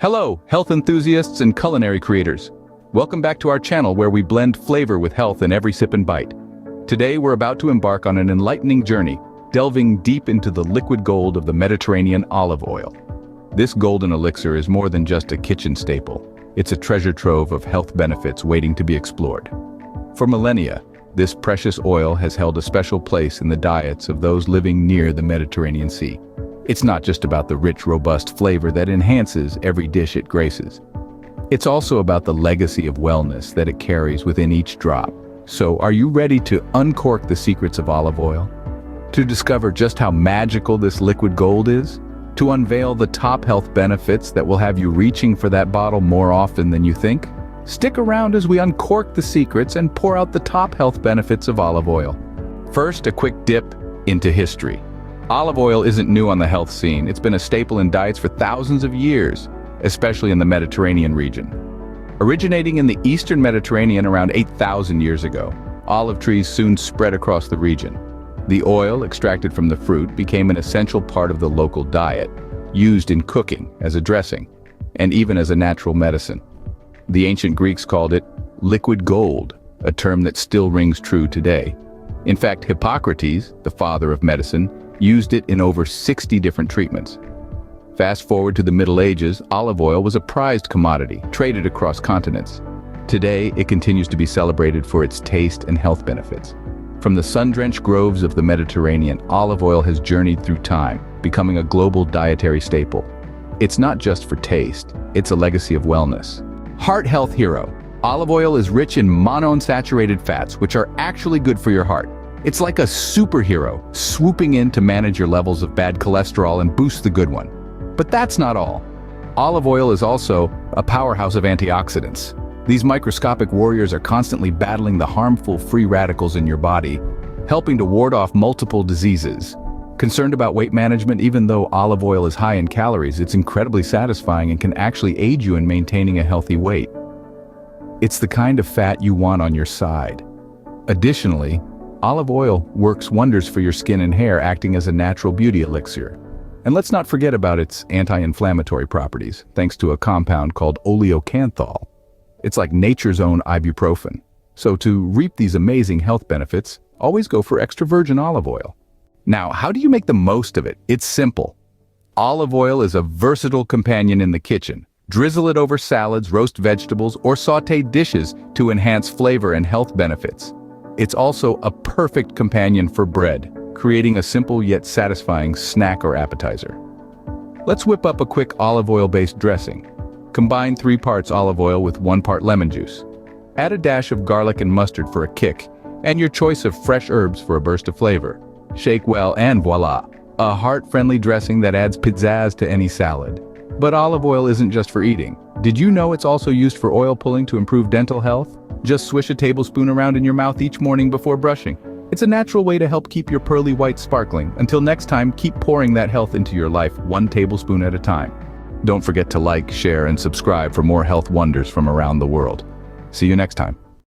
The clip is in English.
Hello, health enthusiasts and culinary creators. Welcome back to our channel where we blend flavor with health in every sip and bite. Today we're about to embark on an enlightening journey, delving deep into the liquid gold of the Mediterranean olive oil. This golden elixir is more than just a kitchen staple. It's a treasure trove of health benefits waiting to be explored. For millennia, this precious oil has held a special place in the diets of those living near the Mediterranean Sea. It's not just about the rich, robust flavor that enhances every dish it graces. It's also about the legacy of wellness that it carries within each drop. So, are you ready to uncork the secrets of olive oil? To discover just how magical this liquid gold is? To unveil the top health benefits that will have you reaching for that bottle more often than you think? Stick around as we uncork the secrets and pour out the top health benefits of olive oil. First, a quick dip into history. Olive oil isn't new on the health scene. It's been a staple in diets for thousands of years, especially in the Mediterranean region. Originating in the Eastern Mediterranean around 8,000 years ago, olive trees soon spread across the region. The oil extracted from the fruit became an essential part of the local diet, used in cooking, as a dressing, and even as a natural medicine. The ancient Greeks called it liquid gold, a term that still rings true today. In fact, Hippocrates, the father of medicine, used it in over 60 different treatments. Fast forward to the Middle Ages, olive oil was a prized commodity, traded across continents. Today, it continues to be celebrated for its taste and health benefits. From the sun-drenched groves of the Mediterranean, olive oil has journeyed through time, becoming a global dietary staple. It's not just for taste, it's a legacy of wellness. Heart health hero. Olive oil is rich in monounsaturated fats, which are actually good for your heart. It's like a superhero, swooping in to manage your levels of bad cholesterol and boost the good one. But that's not all. Olive oil is also a powerhouse of antioxidants. These microscopic warriors are constantly battling the harmful free radicals in your body, helping to ward off multiple diseases. Concerned about weight management? Even though olive oil is high in calories, it's incredibly satisfying and can actually aid you in maintaining a healthy weight. It's the kind of fat you want on your side. Additionally, olive oil works wonders for your skin and hair, acting as a natural beauty elixir. And let's not forget about its anti-inflammatory properties, thanks to a compound called oleocanthal. It's like nature's own ibuprofen. So to reap these amazing health benefits, always go for extra virgin olive oil. Now, how do you make the most of it? It's simple. Olive oil is a versatile companion in the kitchen. Drizzle it over salads, roast vegetables, or sautéed dishes to enhance flavor and health benefits. It's also a perfect companion for bread, creating a simple yet satisfying snack or appetizer. Let's whip up a quick olive oil-based dressing. Combine 3 parts olive oil with 1 part lemon juice. Add a dash of garlic and mustard for a kick, and your choice of fresh herbs for a burst of flavor. Shake well and voila! A heart-friendly dressing that adds pizzazz to any salad. But olive oil isn't just for eating. Did you know it's also used for oil pulling to improve dental health? Just swish a tablespoon around in your mouth each morning before brushing. It's a natural way to help keep your pearly whites sparkling. Until next time, keep pouring that health into your life 1 tablespoon at a time. Don't forget to like, share, and subscribe for more health wonders from around the world. See you next time.